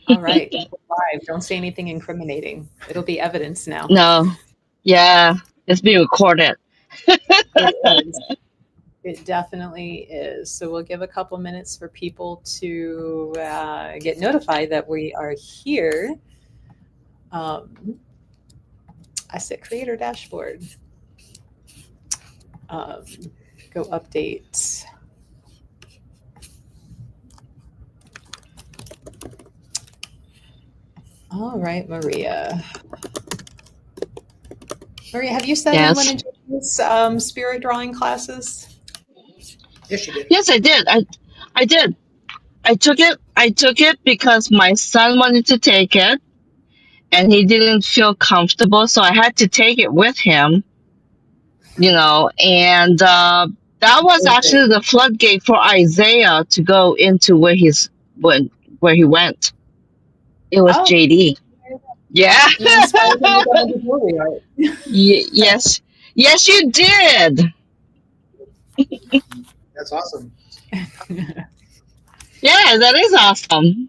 All right. Live. Don't say anything incriminating. It'll be evidence now. No. Yeah. It's being recorded. It is. It definitely is. So we'll give a couple minutes for people to get notified that we are here. Um, I said creator dashboard. Um, Go update. All right, Maria. Maria, have you sat in one Yes. of Jason's spirit drawing classes? Yes, she did. Yes, I did. I did. I took it because my son wanted to take it and he didn't feel comfortable, so I had to take it with him, and that was Okay. actually the floodgate for Isaiah to go into where he went. It was Oh, JD. Yeah. you inspired him to go into jewelry art. Yes. Yes, you did. That's awesome. Yeah, that is awesome.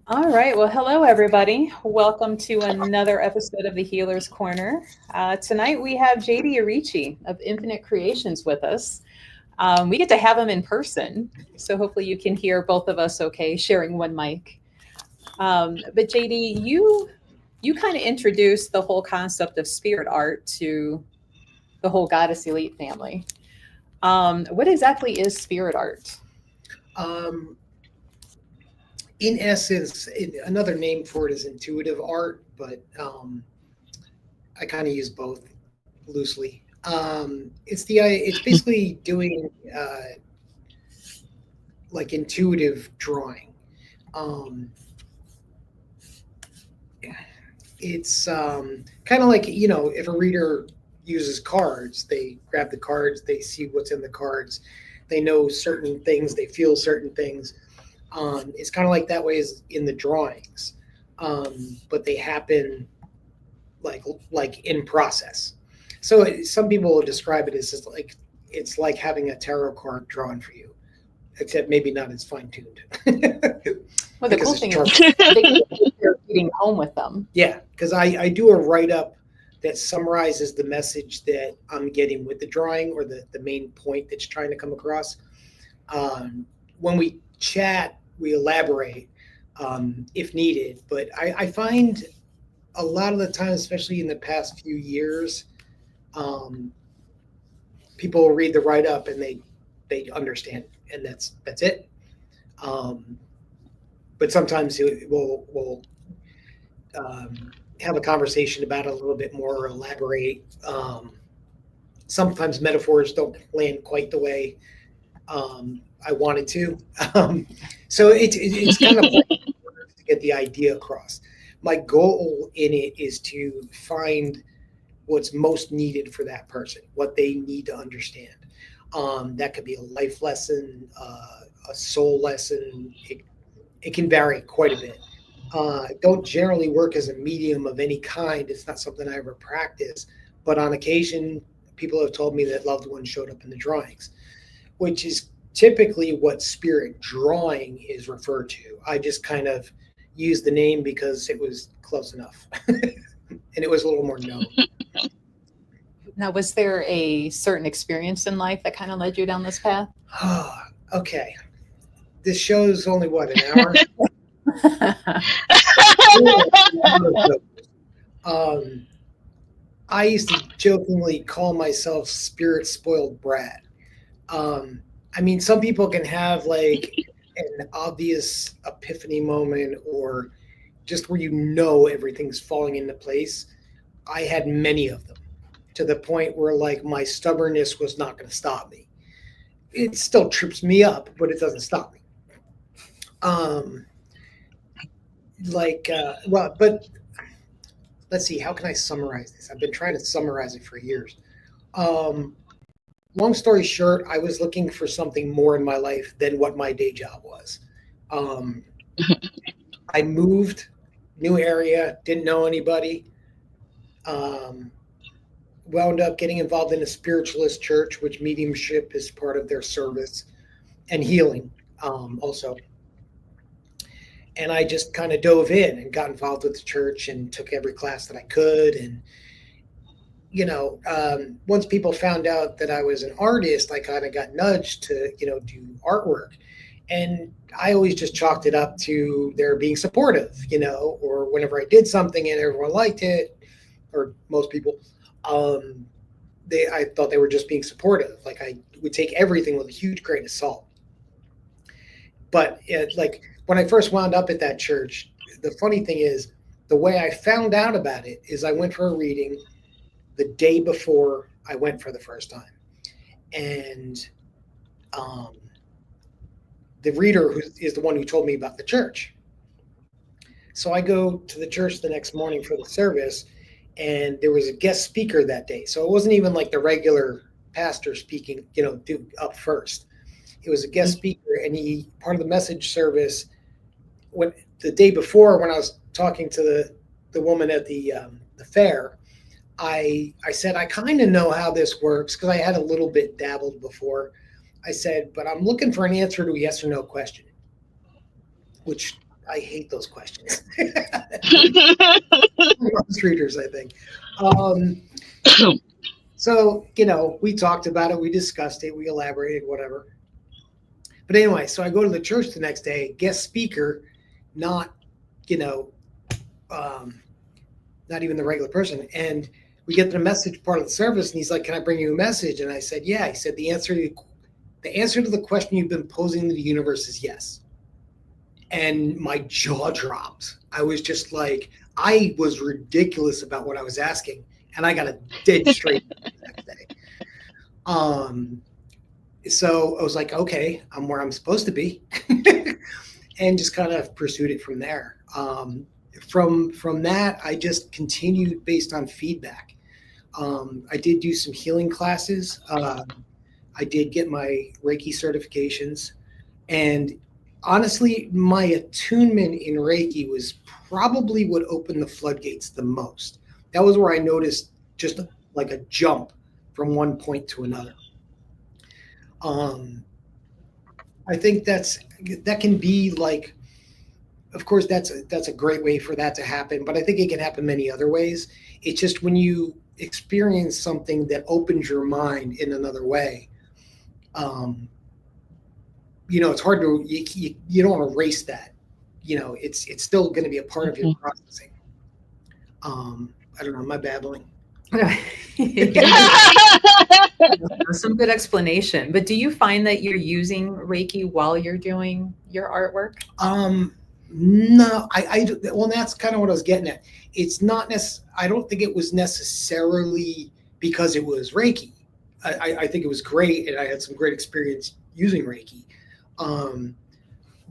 All right. Well, hello, everybody. Welcome to another episode of the Healer's Corner. Tonight we have JD Aricchi of Infinite Creations with us. We get to have him in person, so hopefully you can hear both of us okay, sharing one mic. But JD, you kind of introduced the whole concept of spirit art to the whole Goddess Elite family. What exactly is spirit art? Um, in essence, another name for it is intuitive art, but I kind of use both loosely. It's basically doing like intuitive drawing. Um, it's kind of like if a reader uses cards, they grab the cards, they see what's in the cards, they know certain things, they feel certain things. It's kind of like that way as in the drawings, but they happen like in process. So some people will describe it as just like it's like having a tarot card drawn for you, except maybe not as fine tuned Well, the because cool it's thing is charcoal. they can take their reading home with them. Yeah, because I do a write up that summarizes the message that I'm getting with the drawing or the main point that's trying to come across. When we chat, we elaborate if needed. But I find a lot of the time, especially in the past few years, um, people will read the write up and they understand, and that's it. Um, but sometimes we'll have a conversation about it a little bit more, or elaborate. Sometimes metaphors don't land quite the way I wanted to. So it's kind of like to get the idea across. My goal in it is to find what's most needed for that person, what they need to understand. That could be a life lesson, a soul lesson. It can vary quite a bit. Don't generally work as a medium of any kind. It's not something I ever practice, but on occasion, people have told me that loved ones showed up in the drawings, which is typically what spirit drawing is referred to. I just kind of used the name because it was close enough and it was a little more known. Now, was there a certain experience in life that kind of led you down this path? Okay. This show's only what, an hour? Um, I used to jokingly call myself spirit spoiled brat. I mean, some people can have like an obvious epiphany moment or just where everything's falling into place. I had many of them to the point where like my stubbornness was not going to stop me. It still trips me up, but it doesn't stop me. Um, but let's see, how can I summarize this? I've been trying to summarize it for years. Um, Long story short, I was looking for something more in my life than what my day job was. Um, I moved, new area, didn't know anybody. Um, Wound up getting involved in a spiritualist church, which mediumship is part of their service. and healing also. And I just kind of dove in and got involved with the church and took every class that I could. And once people found out that I was an artist, I kind of got nudged to do artwork. And I always just chalked it up to their being supportive, or whenever I did something and everyone liked it, or most people, I thought they were just being supportive. Like I would take everything with a huge grain of salt. But like when I first wound up at that church, the funny thing is the way I found out about it is I went for a reading the day before I went for the first time. And the reader who is the one who told me about the church. So I go to the church the next morning for the service, and there was a guest speaker that day. So it wasn't even like the regular pastor speaking, up first. It was a guest speaker, and part of the message service, when the day before, when I was talking to the woman at the fair, I said, I kind of know how this works because I had a little bit dabbled before. I said, but I'm looking for an answer to a yes or no question, which I hate those questions. Most readers, I think. So, we talked about it, we discussed it, we elaborated, whatever. But anyway, so I go to the church the next day, guest speaker, not even the regular person. And we get to the message part of the service, and he's like, can I bring you a message? And I said, yeah. He said, the answer to the question you've been posing to the universe is yes. And my jaw dropped. I was just like, I was ridiculous about what I was asking, and I got a dead straight the next day. So I was like, okay, I'm where I'm supposed to be, and just kind of pursued it from there. From that, I just continued based on feedback. I did do some healing classes. I did get my Reiki certifications, and honestly, my attunement in Reiki was probably what opened the floodgates the most. That was where I noticed just like a jump from one point to another. I think that can be like, of course, that's a great way for that to happen, but I think it can happen many other ways. It's just when you experience something that opens your mind in another way, it's hard to, you don't want to erase that. It's still going to be a part of your processing. I don't know, am I babbling? Some good explanation. But do you find that you're using Reiki while you're doing your artwork? No, well, that's kind of what I was getting at. It's not I don't think it was necessarily because it was Reiki. I think it was great, and I had some great experience using Reiki.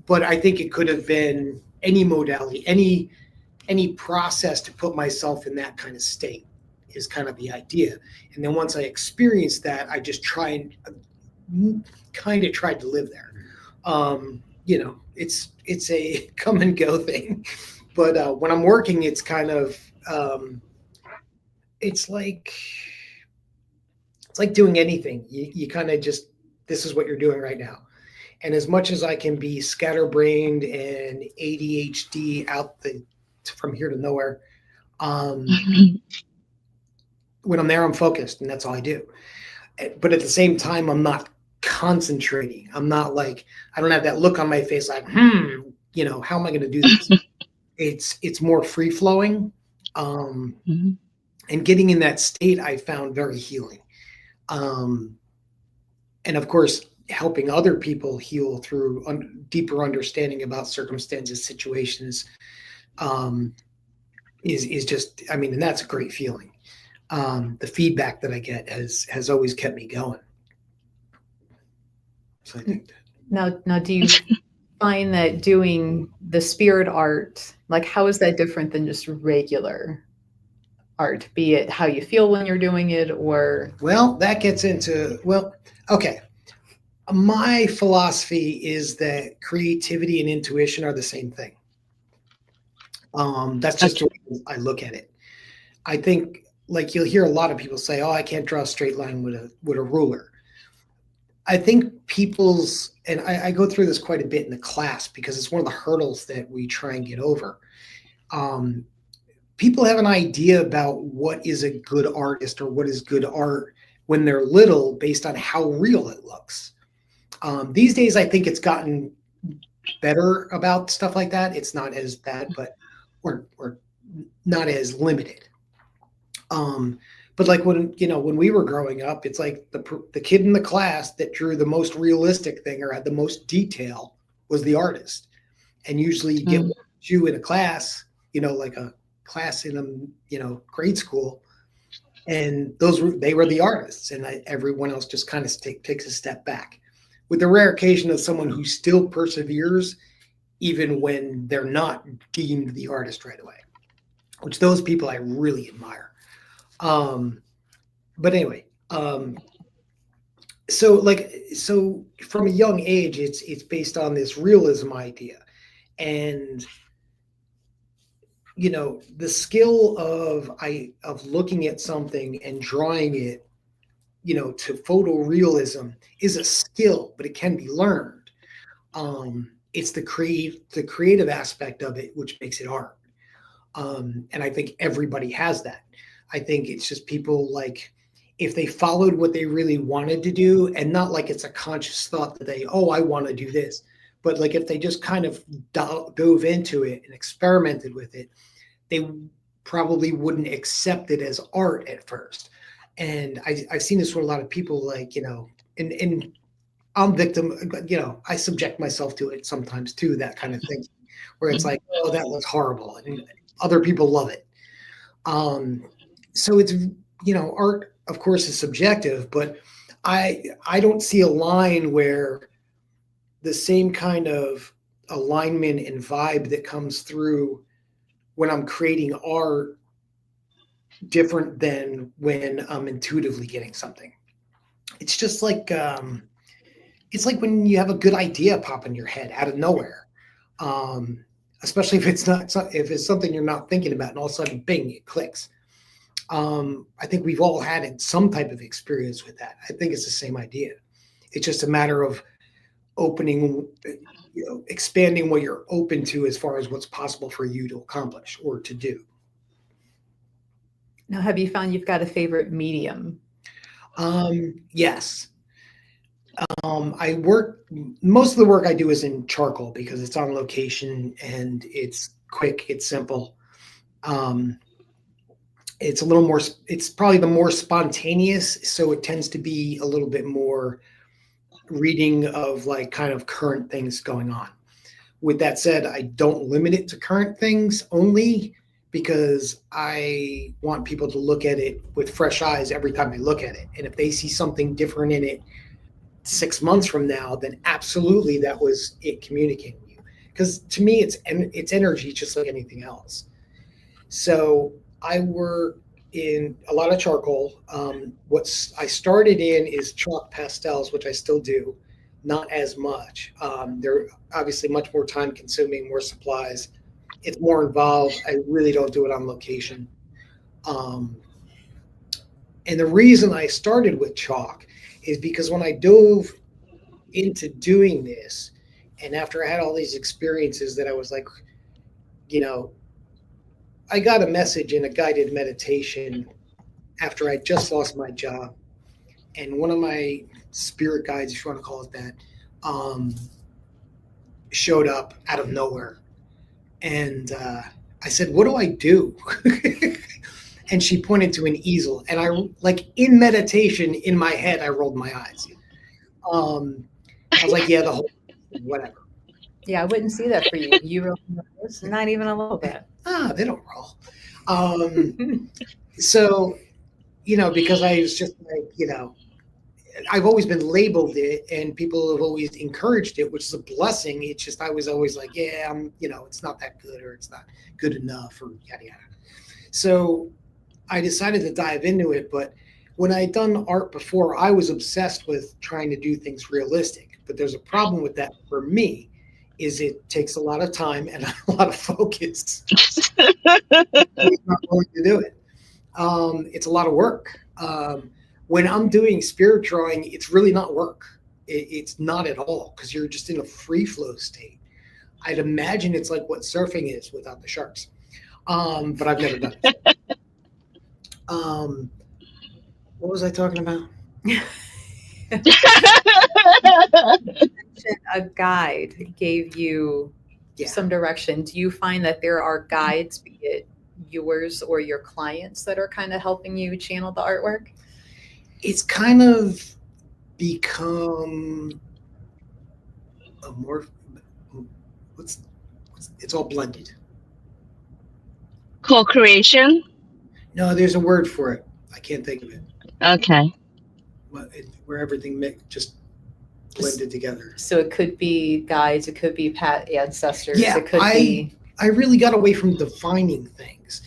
But I think it could have been any modality, any process to put myself in that kind of state is kind of the idea. And then once I experienced that, I just kind of tried to live there. It's a come and go thing, but when I'm working, it's kind of it's like doing anything. You kind of just, this is what you're doing right now. And as much as I can be scatterbrained and ADHD from here to nowhere, when I'm there, I'm focused, and that's all I do. But at the same time, I'm not concentrating. I'm not like, I don't have that look on my face like, how am I going to do this? It's more free flowing. And getting in that state, I found very healing. And of course, helping other people heal through deeper understanding about circumstances, situations, is just, and that's a great feeling. The feedback that I get has always kept me going. So I think that. Now, do you find that doing the spirit art, like how is that different than just regular art, be it how you feel when you're doing it, or? Well, that gets into, okay. My philosophy is that creativity and intuition are the same thing. That's just the way I look at it. I think, like, you'll hear a lot of people say, "Oh, I can't draw a straight line with a ruler." I think people's, and I go through this quite a bit in the class because it's one of the hurdles that we try and get over. Um, People have an idea about what is a good artist or what is good art when they're little based on how real it looks. These days, I think it's gotten better about stuff like that. It's not as bad, but or not as limited. Um, but like when we were growing up, it's like the kid in the class that drew the most realistic thing or had the most detail was the artist. And usually you get you in a class, like a class in grade school, and they were the artists, and everyone else just kind of takes a step back, with the rare occasion of someone who still perseveres even when they're not deemed the artist right away, which those people I really admire. But anyway, so from a young age, it's based on this realism idea, and the skill of looking at something and drawing it, to photorealism is a skill, but it can be learned. It's the creative aspect of it which makes it art. And I think everybody has that. I think it's just people, like, if they followed what they really wanted to do, and not like it's a conscious thought that I want to do this, but like if they just kind of dove into it and experimented with it, they probably wouldn't accept it as art at first. And I've seen this with a lot of people, like, and I'm victim, I subject myself to it sometimes too, that kind of thing, where it's like, oh, that looks horrible, and other people love it. So it's, art, of course, is subjective, but I don't see a line where the same kind of alignment and vibe that comes through when I'm creating art different than when I'm intuitively getting something. It's just like it's like when you have a good idea pop in your head out of nowhere, especially if it's something you're not thinking about, and all of a sudden, bing, it clicks. I think we've all had some type of experience with that. I think it's the same idea. It's just a matter of opening, expanding what you're open to as far as what's possible for you to accomplish or to do. Now, have you found you've got a favorite medium? Yes. Most of the work I do is in charcoal because it's on location and it's quick, it's simple. It's probably the more spontaneous, so it tends to be a little bit more reading of like kind of current things going on. With that said, I don't limit it to current things only because I want people to look at it with fresh eyes every time they look at it. And if they see something different in it 6 months from now, then absolutely that was it communicating with you. Because to me, it's energy just like anything else. So I work in a lot of charcoal. What I started in is chalk pastels, which I still do, not as much. They're obviously much more time consuming, more supplies. It's more involved. I really don't do it on location. And the reason I started with chalk is because when I dove into doing this, and after I had all these experiences that I was like, I got a message in a guided meditation after I just lost my job. And one of my spirit guides, if you want to call it that, showed up out of nowhere. And I said, what do I do? And she pointed to an easel. And I, like, in meditation, in my head, I rolled my eyes. I was like, yeah, the whole whatever. Yeah, I wouldn't see that for you. You roll those, not even a little bit. They don't roll. So, because I was just like, I've always been labeled it, and people have always encouraged it, which is a blessing. It's just I was always like, yeah, it's not that good, or it's not good enough, or yada yada. So I decided to dive into it. But when I had done art before, I was obsessed with trying to do things realistic. But there's a problem with that for me, is it takes a lot of time and a lot of focus. I'm not going to do it. It's a lot of work. When I'm doing spirit drawing, it's really not work. It's not at all, because you're just in a free flow state. I'd imagine it's like what surfing is without the sharks. But I've never done it. What was I talking about? A guide gave you Yeah. some direction. Do you find that there are guides, be it yours or your clients, that are kind of helping you channel the artwork? It's kind of become a more, it's all blended. Co-creation. No, there's a word for it. I can't think of it. Okay. Where everything just blended together. So it could be guides, it could be ancestors, Yeah, it could be. I really got away from defining things.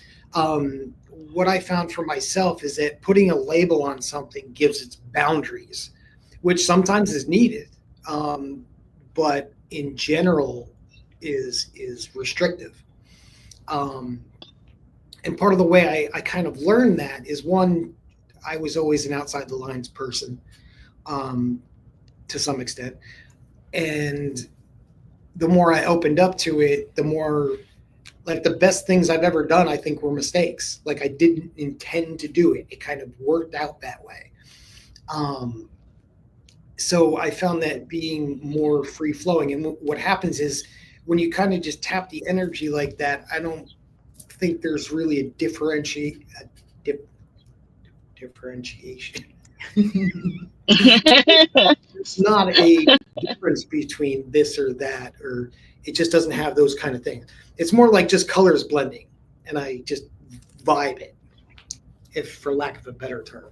What I found for myself is that putting a label on something gives its boundaries, which sometimes is needed, but in general is restrictive. And part of the way I kind of learned that is, one, I was always an outside the lines person, to some extent. And the more I opened up to it, the more, like, the best things I've ever done, I think, were mistakes. Like, I didn't intend to do it. It kind of worked out that way. So I found that being more free flowing. And what happens is, when you kind of just tap the energy like that, I don't think there's really a differentiation. It's not a difference between this or that, or it just doesn't have those kind of things. It's more like just colors blending, and I just vibe it, if for lack of a better term.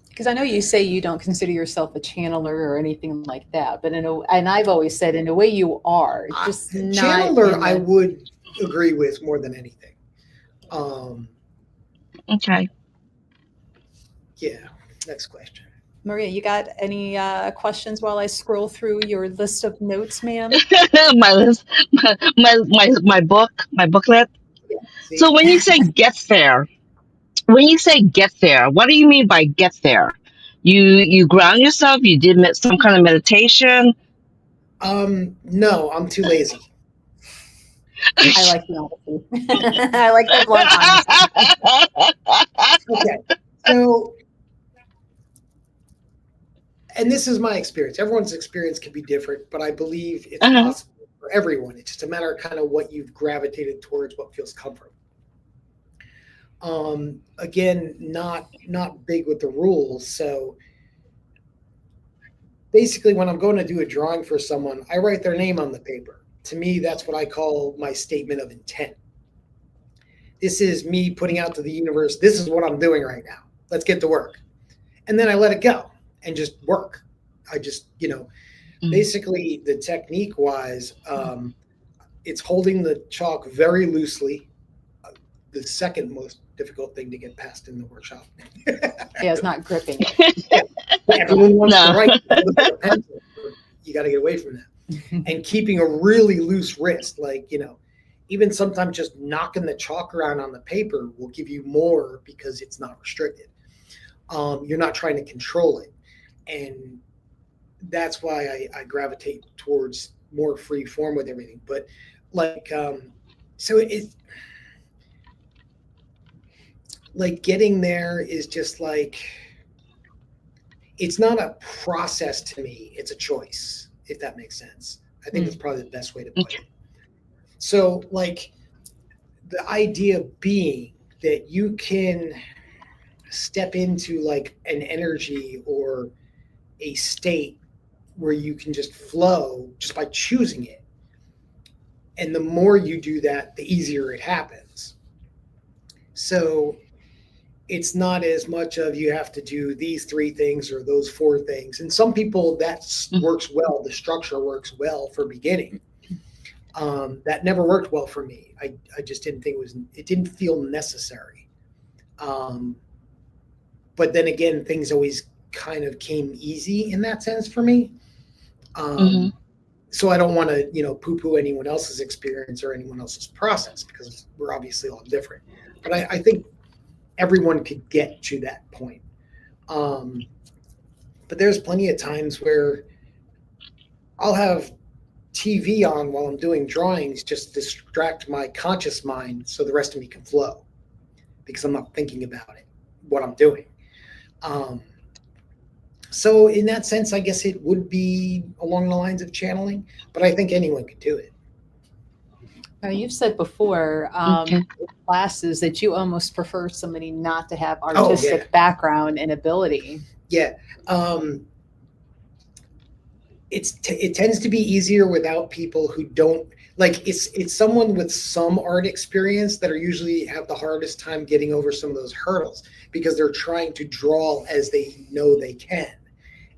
Because I know you say you don't consider yourself a channeler or anything like that, but and I've always said, in a way, you are. Just not channeler, I would agree with more than anything. Okay. Yeah. Next question. Maria, you got any questions while I scroll through your list of notes, ma'am? My list, my booklet. See? So when you say get there, what do you mean by get there? You ground yourself. You did some kind of meditation. No, I'm too lazy. I like the honesty. I like the blunt honesty. Okay. So, and this is my experience. Everyone's experience can be different, but I believe it's possible for everyone. It's just a matter of kind of what you've gravitated towards, what feels comfortable. Again, not big with the rules. So basically, when I'm going to do a drawing for someone, I write their name on the paper. To me, that's what I call my statement of intent. This is me putting out to the universe, this is what I'm doing right now. Let's get to work. And then I let it go and just work. I just, basically, the technique wise, it's holding the chalk very loosely. The second most difficult thing to get past in the workshop. Yeah, it's not gripping. Yeah. Everyone wants to write with a pencil. You got to get away from that. And keeping a really loose wrist, like, even sometimes just knocking the chalk around on the paper will give you more because it's not restricted. You're not trying to control it. And that's why I gravitate towards more free form with everything. But so it's like getting there is just like, it's not a process to me. It's a choice, if that makes sense. I think that's probably the best way to put it. So, like, the idea being that you can step into like an energy or a state where you can just flow just by choosing it. And the more you do that, the easier it happens. So it's not as much of you have to do these 3 things or those 4 things. And some people that works well. The structure works well for beginning. That never worked well for me. I just didn't think it didn't feel necessary. But then again, things always kind of came easy in that sense for me. So I don't want to, poo-poo anyone else's experience or anyone else's process, because we're obviously all different. But I think everyone could get to that point. But there's plenty of times where I'll have TV on while I'm doing drawings just to distract my conscious mind so the rest of me can flow because I'm not thinking about it, what I'm doing. Um, so, in that sense, I guess it would be along the lines of channeling, but I think anyone could do it. Now, you've said before Okay. in classes that you almost prefer somebody not to have Oh, artistic yeah. background and ability. Yeah. It tends to be easier without people who don't like it's someone with some art experience that are usually have the hardest time getting over some of those hurdles because they're trying to draw as they know they can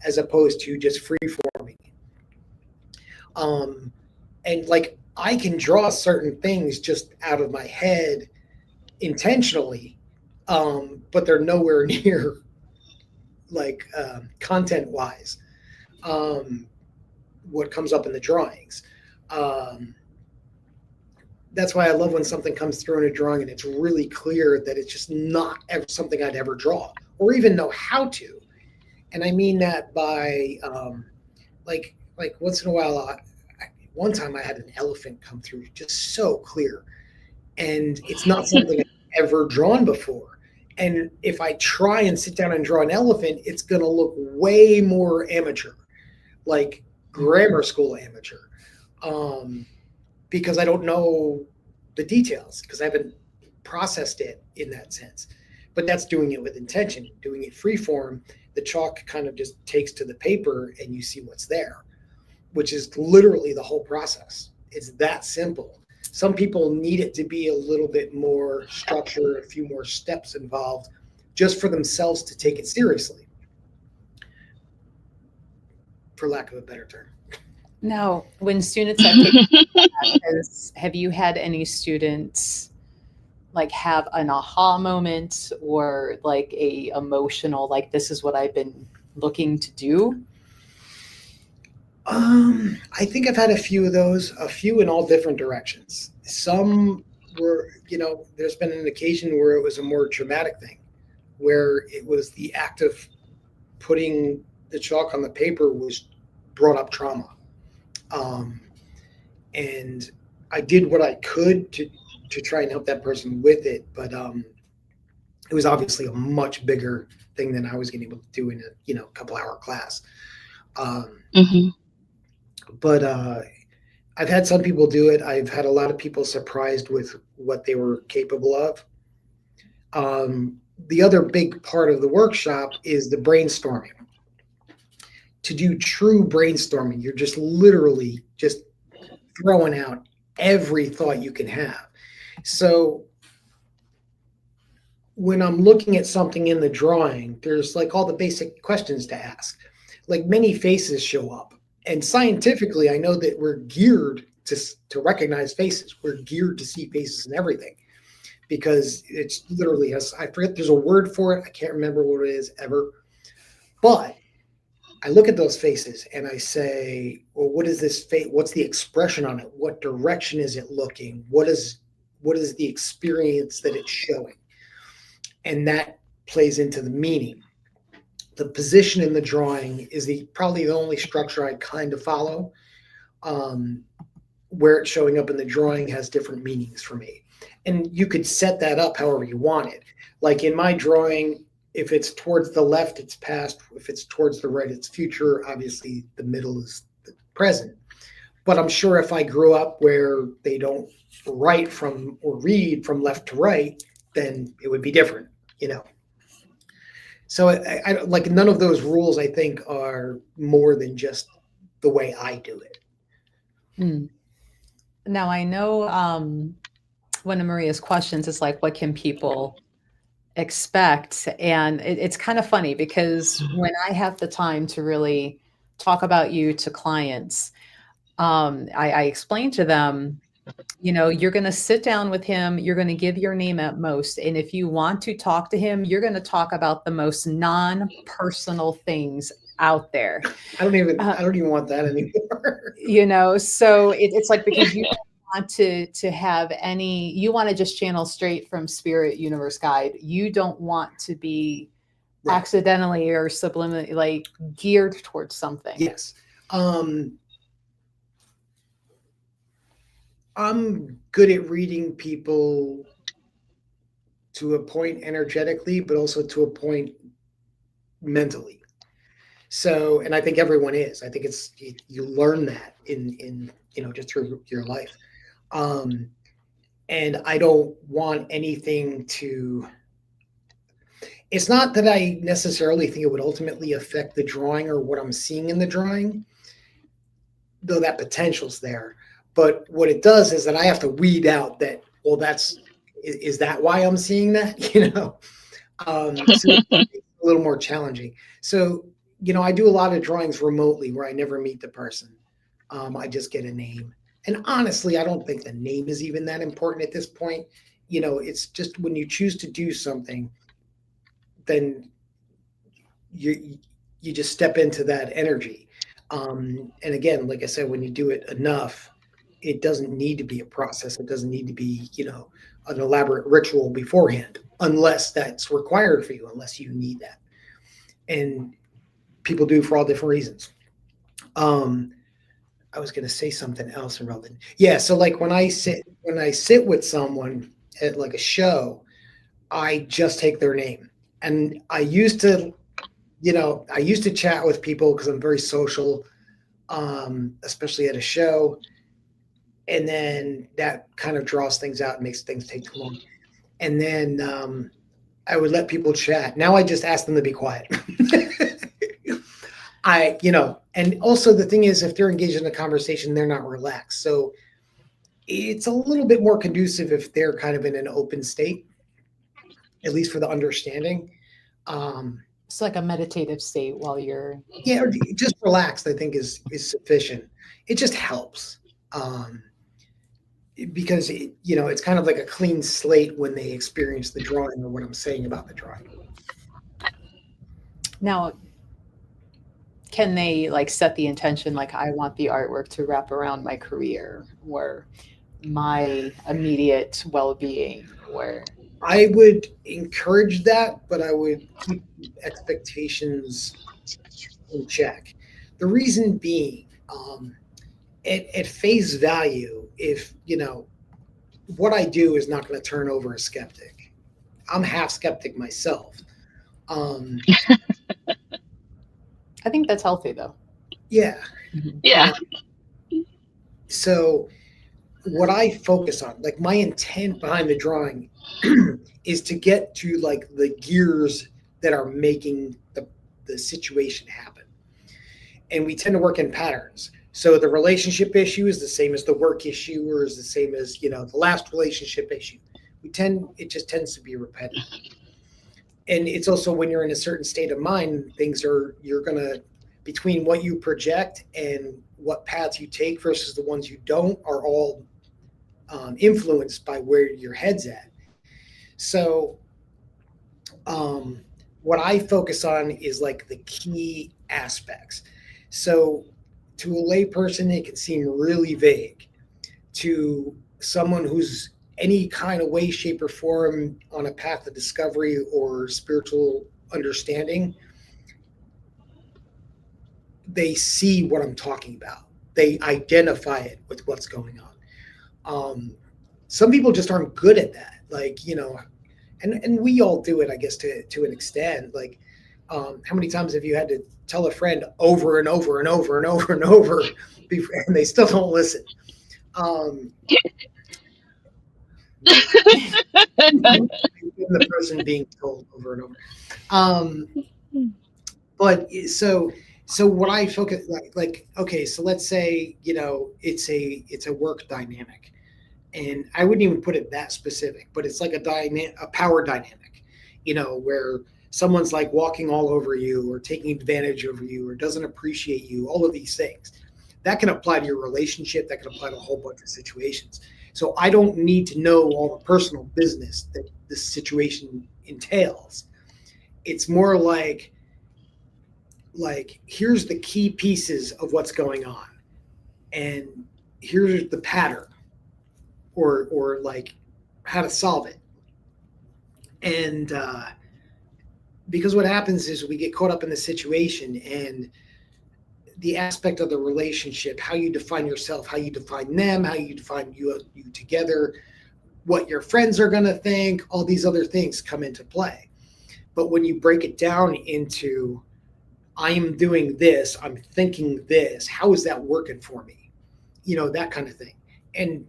as opposed to just free forming. And like I can draw certain things just out of my head intentionally, but they're nowhere near like content wise what comes up in the drawings. Um, that's why I love when something comes through in a drawing and it's really clear that it's just not ever something I'd ever draw or even know how to. And I mean that by like once in a while. One time I had an elephant come through just so clear, and it's not something I've ever drawn before. And if I try and sit down and draw an elephant, it's going to look way more amateur, like grammar school amateur, um, because I don't know the details because I haven't processed it in that sense. But that's doing it with intention, doing it free form. The chalk kind of just takes to the paper and you see what's there, which is literally the whole process. It's that simple. Some people need it to be a little bit more structured, a few more steps involved, just for themselves to take it seriously, for lack of a better term. Now, when students have taken classes, have you had any students like have an aha moment or like a emotional, like this is what I've been looking to do? I think I've had a few of those, a few in all different directions. Some were, there's been an occasion where it was a more dramatic thing, where it was the act of putting the chalk on the paper was brought up trauma. Um, and I did what I could to try and help that person with it, but it was obviously a much bigger thing than I was getting able to do in a couple hour class. Um, Mm-hmm. but I've had some people do it. I've had a lot of people surprised with what they were capable of. The other big part of the workshop is the brainstorming. To do true brainstorming, you're just literally just throwing out every thought you can have. So when I'm looking at something in the drawing, there's like all the basic questions to ask. Like many faces show up. And scientifically, I know that we're geared to recognize faces. We're geared to see faces and everything because it's literally has, I forget, there's a word for it. I can't remember what it is ever. But I look at those faces and I say, well, what is this face? What's the expression on it? What direction is it looking? What is the experience that it's showing? And that plays into the meaning. The position in the drawing is probably the only structure I kind of follow. Where it's showing up in the drawing has different meanings for me. And you could set that up however you want it. Like in my drawing, if it's towards the left, it's past. If it's towards the right, it's future. Obviously, the middle is the present. But I'm sure if I grew up where they don't write from or read from left to right, then it would be different, So I like none of those rules, I think, are more than just the way I do it. Mm. Now, I know one of Maria's questions is like, what can people expect? And it's kind of funny because when I have the time to really talk about you to clients, I explain to them, you're going to sit down with him, you're going to give your name at most. And if you want to talk to him, you're going to talk about the most non-personal things out there. I don't even want that anymore. So it's like, because you don't want to have you want to just channel straight from spirit, universe, guide. You don't want to be accidentally or subliminally like geared towards something. Yes. I'm good at reading people to a point energetically, but also to a point mentally. So, and I think everyone is. I think it's you learn that in just through your life. Um, and I don't want anything to. It's not that I necessarily think it would ultimately affect the drawing or what I'm seeing in the drawing, though that potential's there. But what it does is that I have to weed out that. Well, is that why I'm seeing that? So it's a little more challenging. So I do a lot of drawings remotely where I never meet the person. I just get a name. And honestly, I don't think the name is even that important at this point. It's just when you choose to do something, then you just step into that energy. And again, like I said, when you do it enough, it doesn't need to be a process. It doesn't need to be, an elaborate ritual beforehand, unless that's required for you, unless you need that. And people do for all different reasons. I was going to say something else irrelevant. Yeah. So like when I sit with someone at like a show, I just take their name. And I used to chat with people because I'm very social, especially at a show. And then that kind of draws things out and makes things take too long. And then I would let people chat. Now I just ask them to be quiet. And also the thing is, if they're engaged in a conversation, they're not relaxed. So it's a little bit more conducive if they're kind of in an open state, at least for the understanding. It's like a meditative state while you're or just relaxed, I think is sufficient. It just helps. Because it's kind of like a clean slate when they experience the drawing or what I'm saying about the drawing. now, can they like set the intention like I want the artwork to wrap around my career or my immediate well-being or I would encourage that, but I would keep expectations in check. The reason being, at face value, if what I do is not going to turn over a skeptic. I'm half skeptic myself. Um, I think that's healthy though. yeah. Yeah. So what I focus on, like my intent behind the drawing, is to get to like the gears that are making the situation happen. And we tend to work in patterns. So the relationship issue is the same as the work issue, or is the same as the last relationship issue. It just tends to be repetitive. And it's also when you're in a certain state of mind, you're gonna, between what you project and what paths you take versus the ones you don't, are all influenced by where your head's at. So what I focus on is like the key aspects. So to a layperson, it can seem really vague. To someone who's any kind of way, shape, or form on a path of discovery or spiritual understanding, they see what I'm talking about. They identify it with what's going on. Some people just aren't good at that. Like, and we all do it, I guess, to an extent. Like, how many times have you had to tell a friend over and over and over and over and over, and they still don't listen? The person being told over and over. But so what I focus like okay, so let's say it's a work dynamic, and I wouldn't even put it that specific, but it's like a power dynamic, where someone's like walking all over you or taking advantage of you or doesn't appreciate you, all of these things. That can apply to your relationship, that can apply to a whole bunch of situations. So I don't need to know all the personal business that this situation entails. It's more like here's the key pieces of what's going on, and here's the pattern, or like how to solve it. And because what happens is we get caught up in the situation and the aspect of the relationship, how you define yourself, how you define them, how you define you together, what your friends are going to think, all these other things come into play. But when you break it down into, I am doing this, I'm thinking this, how is that working for me? That kind of thing. And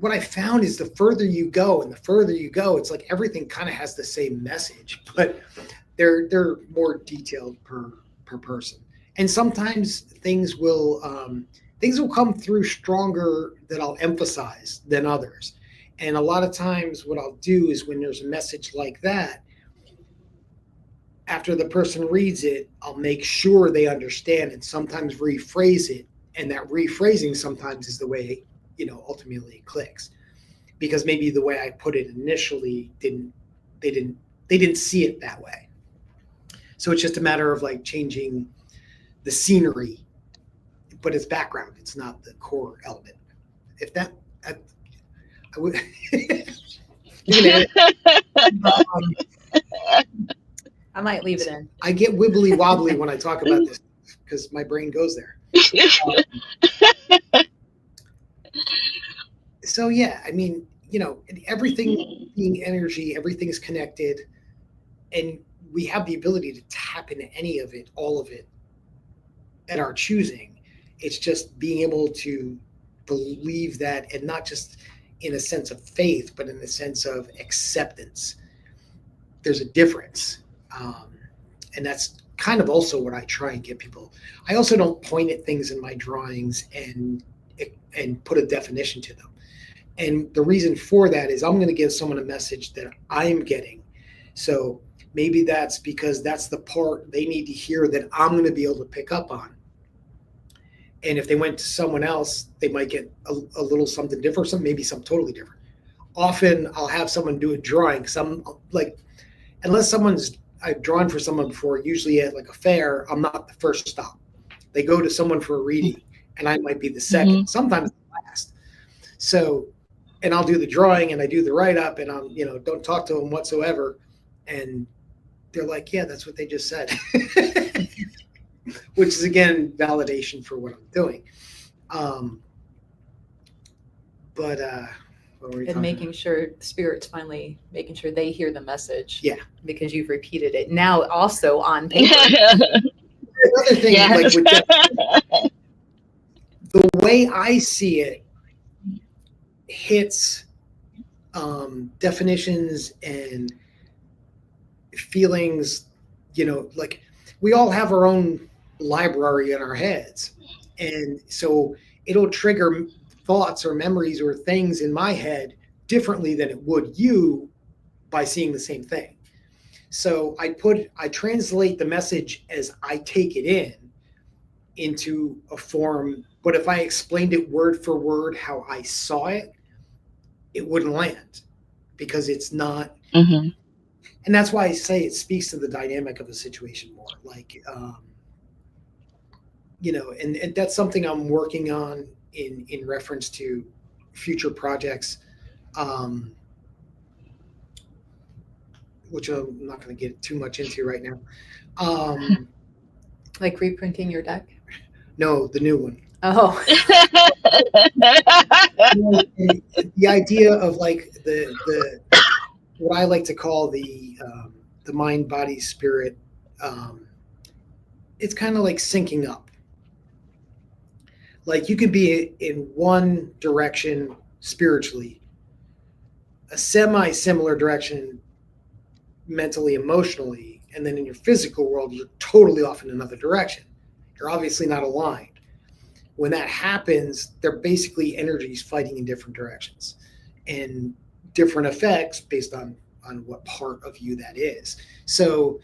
what I found is the further you go, it's like everything kind of has the same message, but they're more detailed per person. And sometimes things will come through stronger that I'll emphasize than others. And a lot of times what I'll do is when there's a message like that, after the person reads it, I'll make sure they understand and sometimes rephrase it. And that rephrasing sometimes is the way, ultimately it clicks. Because maybe the way I put it initially they didn't see it that way. So it's just a matter of like changing the scenery, but it's background. It's not the core element. If that, I would. I might leave it in. I get wibbly wobbly when I talk about this because my brain goes there. So yeah, I mean, everything being energy, everything's connected, and we have the ability to tap into any of it, all of it, at our choosing. It's just being able to believe that, and not just in a sense of faith, but in the sense of acceptance. There's a difference. And that's kind of also what I try and get people. I also don't point at things in my drawings and put a definition to them. And the reason for that is I'm going to give someone a message that I'm getting. So maybe that's because that's the part they need to hear that I'm going to be able to pick up on. And if they went to someone else, they might get a little something different, maybe something totally different. Often I'll have someone do a drawing because I'm like, unless I've drawn for someone before, usually at like a fair, I'm not the first stop. They go to someone for a reading and I might be the second, sometimes the last. So, and I'll do the drawing and I do the write-up and I'm, don't talk to them whatsoever. And they're like, yeah, that's what they just said. Which is, again, validation for what I'm doing. What were we And making sure Spirit's finally making sure they hear the message. Yeah. Because you've repeated it now also on paper. Another thing, like with the way I see it hits definitions and feelings, like we all have our own library in our heads. And so it'll trigger thoughts or memories or things in my head differently than it would you by seeing the same thing. So I translate the message as I take it into a form, but if I explained it word for word how I saw it, it wouldn't land because it's not. Mm-hmm. And that's why I say it speaks to the dynamic of a situation more. Like, and that's something I'm working on in reference to future projects, which I'm not going to get too much into right now. Like reprinting your deck? No, the new one. Oh. The idea of like the what I like to call the mind, body, spirit. It's kind of like syncing up. Like you could be in one direction spiritually, a semi-similar direction mentally, emotionally, and then in your physical world, you're totally off in another direction. You're obviously not aligned. When that happens, they're basically energies fighting in different directions and different effects based on what part of you that is. So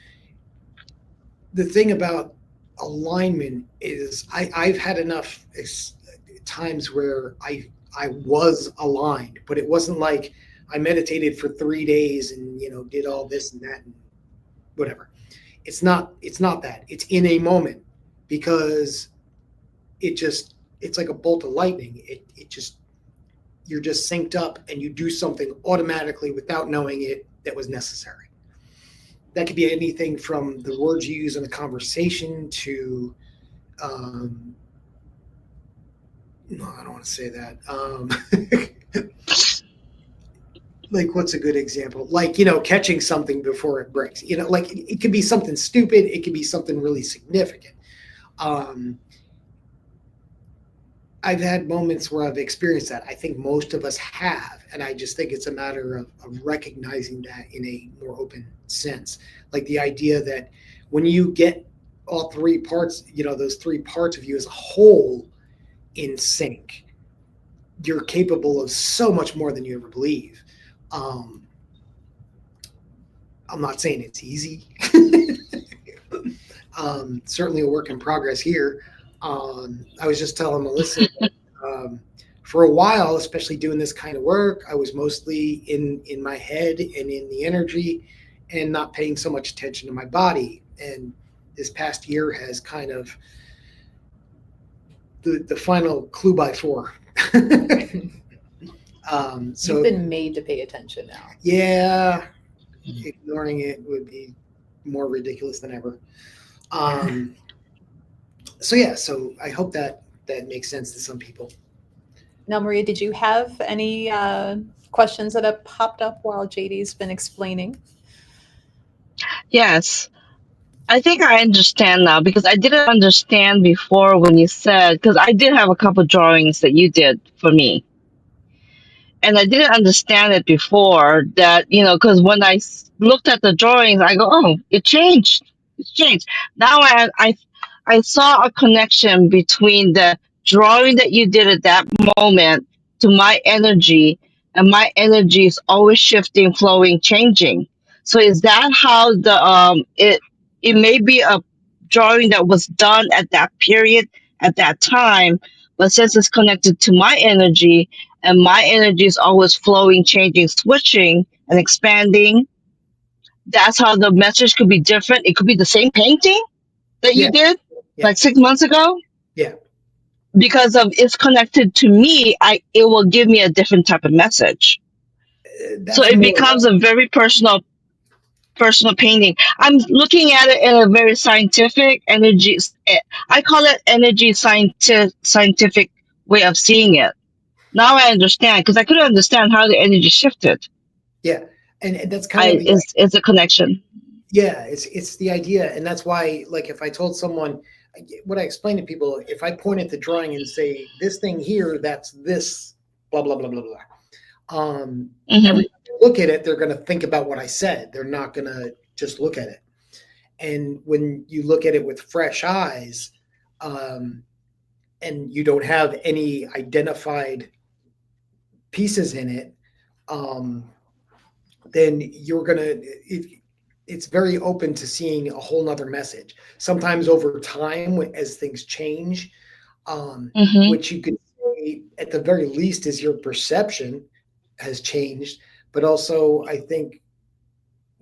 the thing about alignment is I've had enough times where I was aligned, but it wasn't like I meditated for 3 days and did all this and that and whatever. It's not that. It's in a moment because it's like a bolt of lightning. You're just synced up and you do something automatically without knowing it that was necessary. that could be anything from the words you use in a conversation to, no, I don't want to say that. Like, what's a good example? Like, catching something before it breaks. Like it could be something stupid. It could be something really significant. Um, I've had moments where I've experienced that. I think most of us have. And I just think it's a matter of recognizing that in a more open sense. Like the idea that when you get all three parts, those three parts of you as a whole in sync, you're capable of so much more than you ever believe. Um, I'm not saying it's easy. Certainly a work in progress here. I was just telling Melissa that, for a while, especially doing this kind of work, I was mostly in my head and in the energy, and not paying so much attention to my body. And this past year has kind of the final clue by four. So You've been made to pay attention now. yeah, ignoring it would be more ridiculous than ever. So I hope that makes sense to some people. Now, Maria, did you have any questions that have popped up while JD's been explaining? Yes. I think I understand now because I didn't understand before when you said, because I did have a couple drawings that you did for me. And I didn't understand it before that, because when I looked at the drawings, I go, oh, it changed. It's changed. Now I saw a connection between the drawing that you did at that moment to my energy, and my energy is always shifting, flowing, changing. So is that how it may be a drawing that was done at that period, at that time, but since it's connected to my energy, and my energy is always flowing, changing, switching, and expanding. That's how the message could be different. It could be the same painting that you Yeah, did yeah, like 6 months ago. yeah. Because of it's connected to me, it will give me a different type of message. So That's it more. becomes a very personal painting. I'm looking at it in a very scientific energy. I call it energy scientific way of seeing it. Now I understand because I couldn't understand how the energy shifted. Yeah, and that's kind of the It's a connection. yeah. It's the idea, and that's why, like, if I told someone what I explain to people, if I point at the drawing and say this thing here, that's this, blah blah blah blah blah. Hmm. Every time they look at it, they're going to think about what I said. They're not going to just look at it. And when you look at it with fresh eyes, um, and you don't have any identified pieces in it, um, then you're gonna it's very open to seeing a whole nother message. Sometimes over time, as things change, Hmm. which you could say at the very least is your perception has changed, but also I think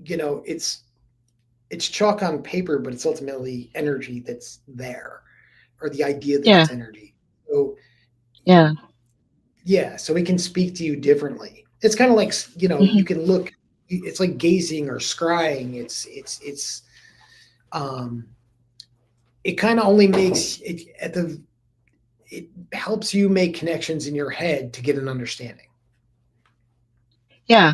it's chalk on paper, but it's ultimately energy that's there, or the idea that Yeah. it's energy. So Yeah. yeah, so it can speak to you differently. It's kind of like you Hmm. can look. It's like gazing or scrying. It's um, it kind of only makes it at the it helps you make connections in your head to get an understanding. Yeah.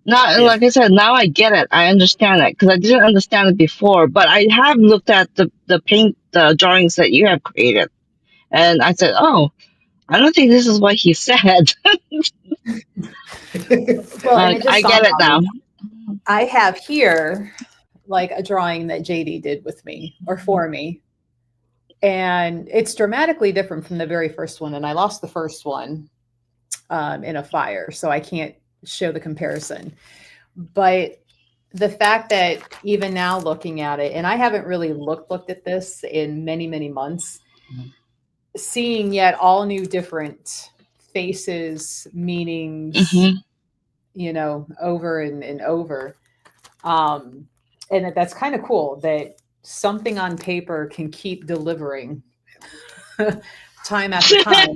Now, Yeah, like I said, now I get it. I understand it because I didn't understand it before. But I have looked at the drawings that you have created, and I said, "Oh, I don't think this is what he said." Well, and it just I dawned get it on me. now. I have here like a drawing that JD did with me or for me. And it's dramatically different from the very first one. And I lost the first one in a fire. So I can't show the comparison. But the fact that even now looking at it, and I haven't really looked at this in many, many months, seeing yet all new different faces, meanings, Hmm. over and over. Um, and that's kind of cool that something on paper can keep delivering time after time.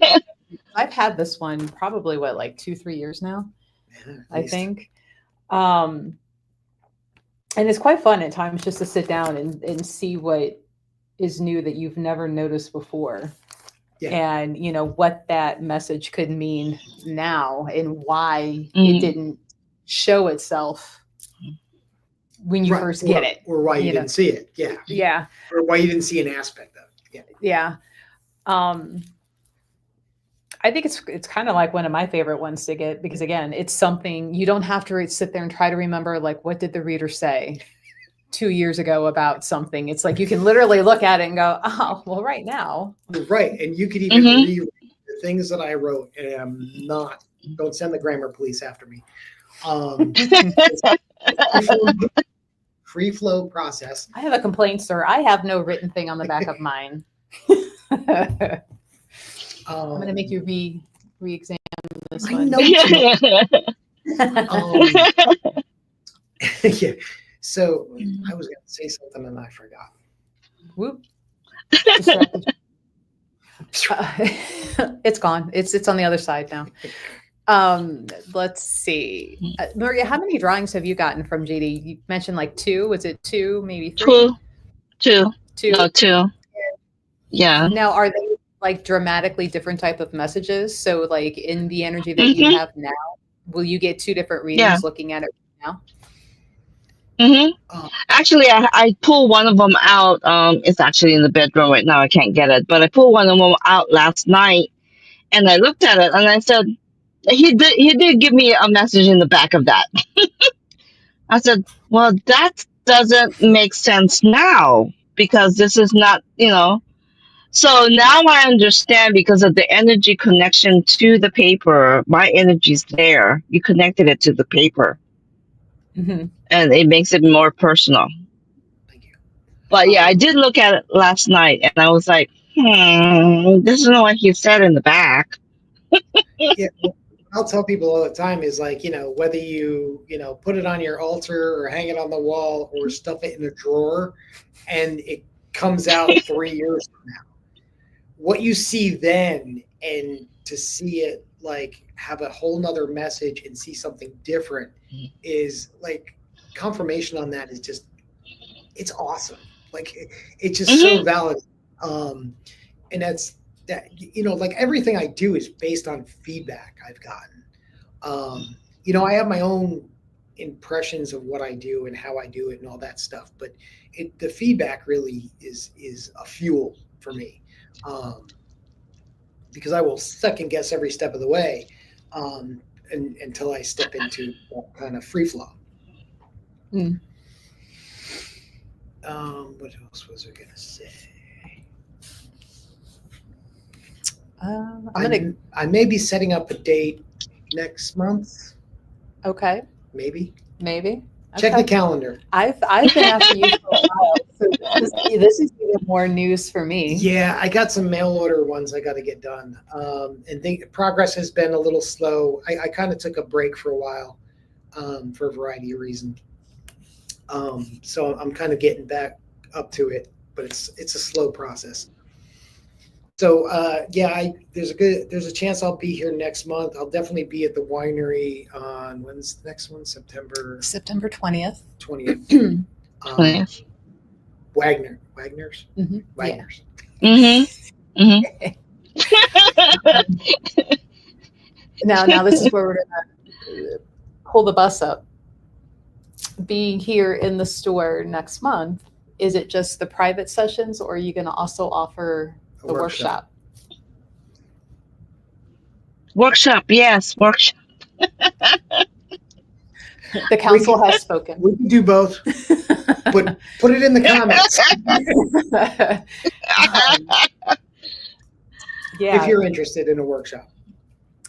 I've had this one probably what, like 2, 3 years now, at I least. think. Um, And it's quite fun at times just to sit down and see what is new that you've never noticed before. Yeah. And what that message could mean now and why it Mm. didn't show itself when you Right, first get it. or why you know. didn't see it. Yeah. Yeah. Or why you didn't see an aspect of it. Yeah. I think it's kind of like one of my favorite ones to get, because again, it's something you don't have to sit there and try to remember, like, what did the reader say 2 years ago about something. It's like you can literally look at it and go, oh, well, right now. Right. And you could even Mhm. read the things that I wrote, and I'm not, don't send the grammar police after me. Free flow process. I have a complaint, sir. I have no written thing on the back of mine. I'm going to make you re-examine this I one. know. Yeah. So I was going to say something and I forgot. Whoop. Distracted. It's gone. It's on the other side now. Let's see. Maria, how many drawings have you gotten from JD? You mentioned like 2. Was it 2, maybe 3? Two. 2. No, 2. Yeah. Now, are they like dramatically different type of messages? So like in the energy that you have now, will you get 2 different readings looking at it now? Actually, I pulled one of them out. It's actually in the bedroom right now. I can't get it, but I pulled one of them out last night, and I looked at it, and I said, he did give me a message in the back of that. I said, well, that doesn't make sense now, because this is not, So now I understand, because of the energy connection to the paper. My energy's there. You connected it to the paper. Mm-hmm. And it makes it more personal. Thank you. But yeah, I did look at it last night, and I was like, this isn't what he said in the back. Yeah, I'll tell people all the time is like, whether you, put it on your altar or hang it on the wall or stuff it in a drawer and it comes out 3 years from now. What you see then, and to see it like have a whole nother message and see something different, is like confirmation on that is just, it's awesome. Like it's just so valid. And that's that, like everything I do is based on feedback I've gotten. I have my own impressions of what I do and how I do it and all that stuff, but the feedback really is a fuel for me. Because I will second guess every step of the way, until I step into that kind of free flow. What else was I going to say? I may be setting up a date next month. Okay. Maybe. Okay. Check the calendar. I've been after you for a while, so this is even more news for me. Yeah, I got some mail order ones I got to get done, and progress has been a little slow. I kind of took a break for a while, for a variety of reasons. So I'm kind of getting back up to it, but it's a slow process. So there's a chance I'll be here next month. I'll definitely be at the winery on, when's the next one? September 20th. 20th. Nice. Wagner's. Mm-hmm. Wagner's. Yeah. Now this is where we're gonna pull the bus up. Being here in the store next month, is it just the private sessions, or are you going to also offer the workshop? Workshop, yes, workshop. The council has spoken. We can do both, but put it in the comments. Yeah, if you're interested in a workshop.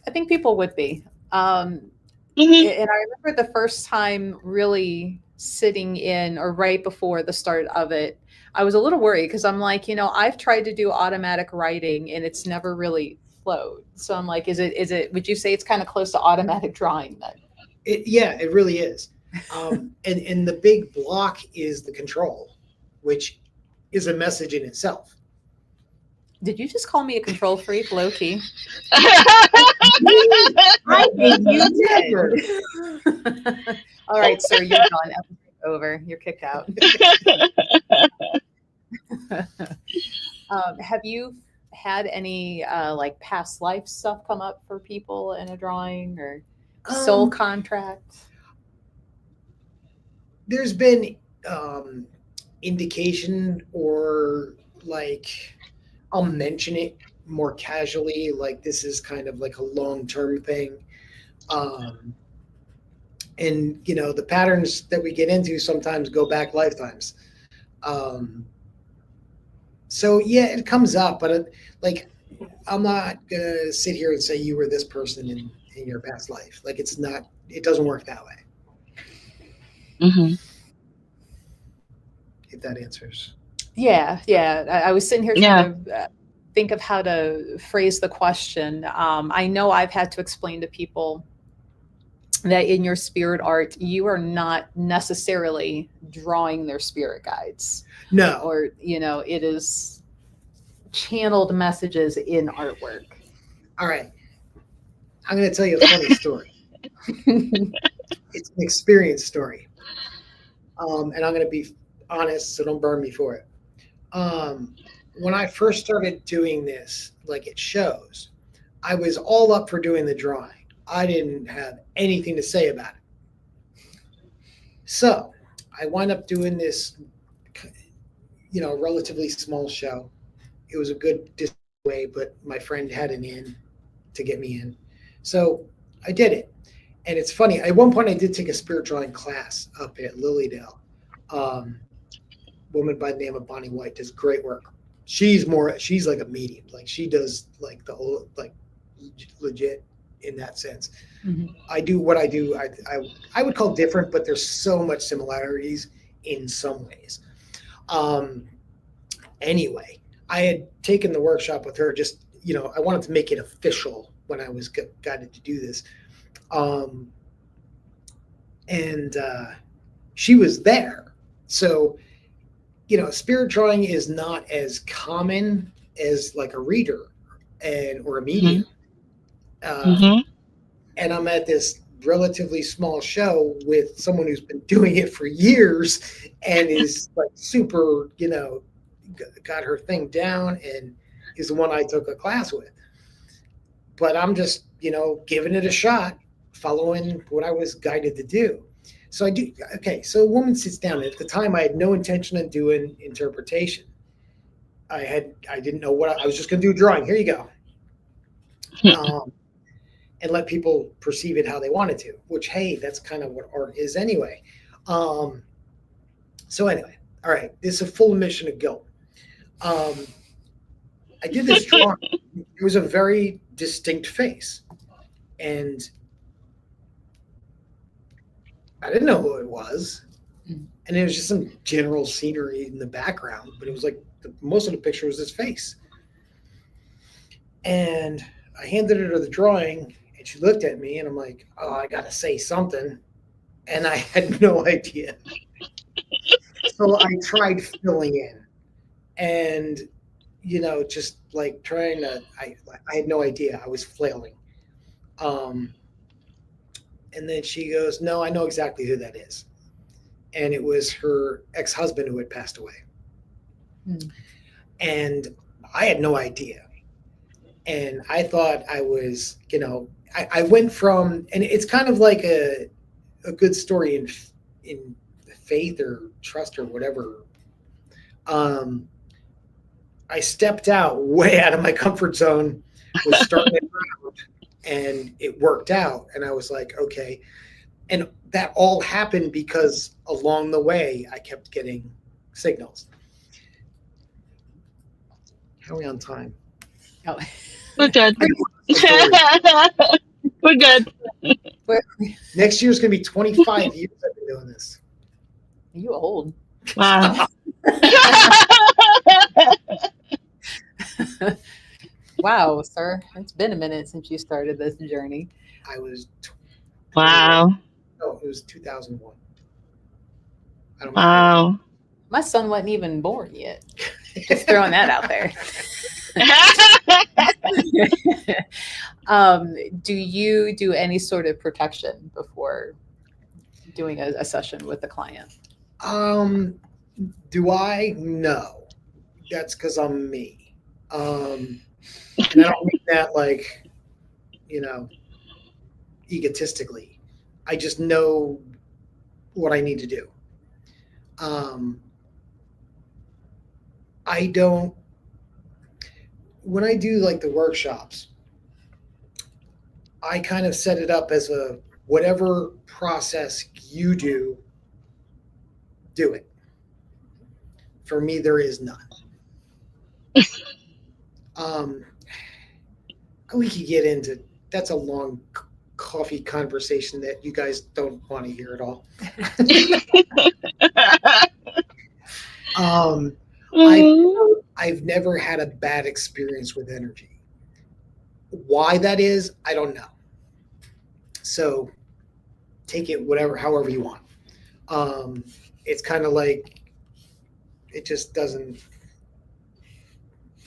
I think people would be. And I remember the first time really sitting in, or right before the start of it, I was a little worried because I'm like, I've tried to do automatic writing and it's never really flowed. So I'm like, is it, would you say it's kind of close to automatic drawing then? It really is. And the big block is the control, which is a message in itself. Did you just call me a control freak, low key? I think you did. All right, sir, you're done. over. You're kicked out. Have you had any like past life stuff come up for people in a drawing or soul contract? There's been indication, or like I'll mention it more casually, like this is kind of like a long-term thing. Um, and the patterns that we get into sometimes go back lifetimes. Um, so yeah, it comes up, but like I'm not gonna sit here and say you were this person in your past life. Like it's not. It doesn't work that way. Hmm. If that answers. Yeah, yeah. I was sitting here Yeah. trying to think of how to phrase the question. I know I've had to explain to people that in your spirit art, you are not necessarily drawing their spirit guides, No. or it is channeled messages in artwork. All right. I'm going to tell you a funny story. It's an experience story. And I'm going to be honest, so don't burn me for it. When I first started doing this, like it shows, I was all up for doing the drawing. I didn't have anything to say about it. So I wound up doing this, relatively small show. It was a good way, but my friend had an in to get me in. So I did it. And it's funny. At one point, I did take a spirit drawing class up at Lilydale. Woman by the name of Bonnie White does great work. She's like a medium. Like she does like the whole, like legit in that sense. Mm-hmm. I do what I do. I would call different, but there's so much similarities in some ways. Anyway, I had taken the workshop with her. Just I wanted to make it official when I was guided to do this. And she was there. So, spirit drawing is not as common as like a reader or a medium. And I'm at this relatively small show with someone who's been doing it for years and is like super, got her thing down and is the one I took a class with. But I'm just, giving it a shot, following what I was guided to do. So I do. Okay. So a woman sits down. At the time, I had no intention of doing interpretation. I didn't know what I was just going to do. Drawing. Here you go. And let people perceive it how they wanted to. Which, hey, that's kind of what art is anyway. So anyway, all right. This is a full admission of guilt. I did this drawing. It was a very distinct face, and I didn't know who it was. And it was just some general scenery in the background, but it was like most of the picture was his face. And I handed her the drawing, and she looked at me, and I'm like, oh, I got to say something. And I had no idea. So I tried filling in and, just like trying to, I had no idea. I was flailing. And then she goes, no, I know exactly who that is. And it was her ex-husband who had passed away. And I had no idea. And I thought I was, I went from, and it's kind of like a good story in faith or trust or whatever. I stepped out way out of my comfort zone, was starting it around, and it worked out. And I was like, okay. And that all happened because along the way, I kept getting signals. How are we on time? Oh. We're good. We're good. Next year's going to be 25 years I've been doing this. You old. Wow. Wow, sir. It's been a minute since you started this journey. I was. Wow. No, it was 2001. I don't Wow. My son wasn't even born yet. Just throwing that out there. Do you do any sort of protection before doing a session with the client? Um, do I? No. That's because I'm me. And I don't mean that like, you know, egotistically. I just know what I need to do. Um, I don't, when I do like the workshops, I kind of set it up as a whatever process you do it. For me, there is none. Um, we could get into that's a long coffee conversation that you guys don't want to hear at all. um, I've Mhm. I've never had a bad experience with energy. Why that is, I don't know. So take it whatever, however you want. Um, it's kind of like it just doesn't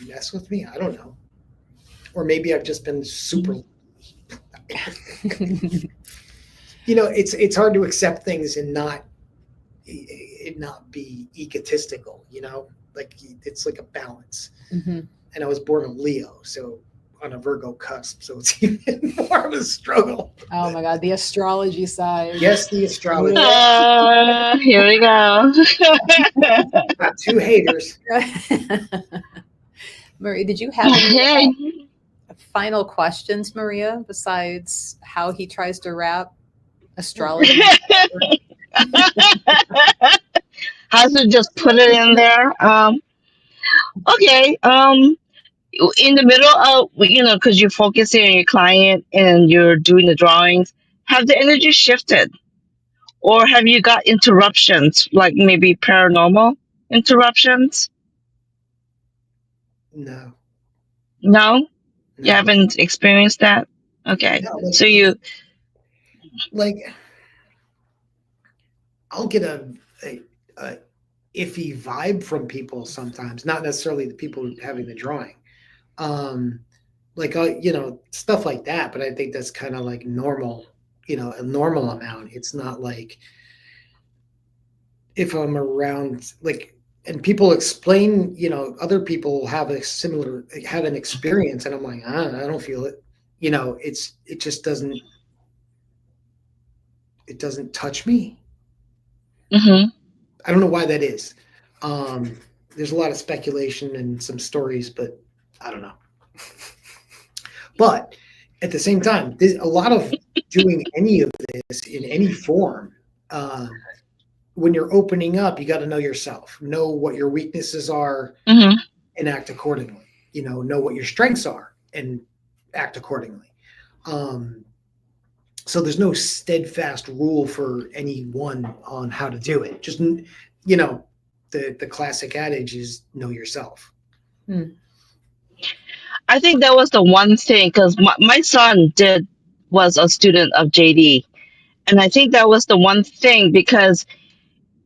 mess with me. I don't know, or maybe I've just been super. It's hard to accept things and not it not be egotistical. Like it's like a balance. Mhm. And I was born a Leo, so on a Virgo cusp, so it's even more of a struggle. Oh my God, the astrology side. Yes, the astrology. Here we go. Got two haters. Maria, did you have any Hey. final questions, Maria, besides how he tries to wrap astrology? How to just put it in there? Okay. In the middle of, because you're focusing on your client and you're doing the drawings, have the energy shifted? Or have you got interruptions, like maybe paranormal interruptions? No, No? You no, haven't experienced that? Okay. no. So you, Like I'll get a iffy vibe from people sometimes, not necessarily the people having the drawing. Um, like stuff like that. But I think that's kind of like normal. A normal amount. It's not like if I'm around like and people explain, other people have an experience, and I'm like, I don't feel it. It just doesn't touch me. hmm I don't know why that is. Um, there's a lot of speculation and some stories, but I don't know. But at the same time, there's a lot of doing any of this in any form. Um, when you're opening up, you got to know yourself, know what your weaknesses are, hmm and act accordingly. Know what your strengths are and act accordingly. Um, so there's no steadfast rule for anyone on how to do it. Just the classic adage is know yourself. Hmm. I think that was the one thing, because my son was a student of JD. And I think that was the one thing, because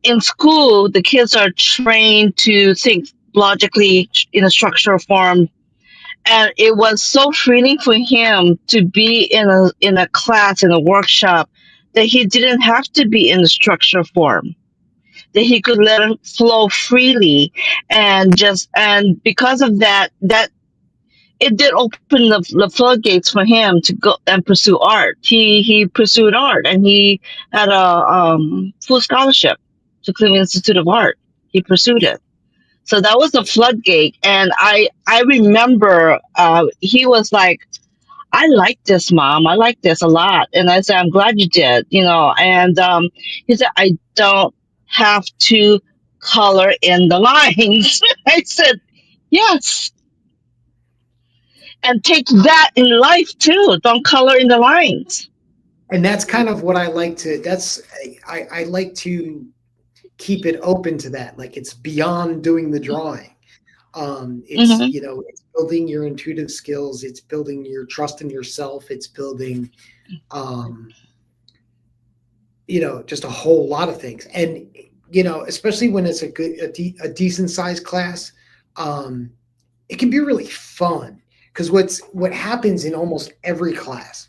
in school, the kids are trained to think logically in a structural form. And it was so freeing for him to be in a class, in a workshop, that he didn't have to be in a structure form, that he could let it flow freely. And because of that it did open the floodgates for him to go and pursue art. He pursued art, and he had a full scholarship to Cleveland Institute of Art. He pursued it. So that was a floodgate. And I remember he was like, I like this, Mom. I like this a lot. And I said, I'm glad you did, And he said, I don't have to color in the lines. I said, yes. And take that in life too. Don't color in the lines. And that's kind of what I like to. I like to keep it open to that. Like it's beyond doing the drawing. It's hmm it's building your intuitive skills. It's building your trust in yourself. It's building, um, just a whole lot of things. And especially when it's a decent sized class, um, it can be really fun because what happens in almost every class,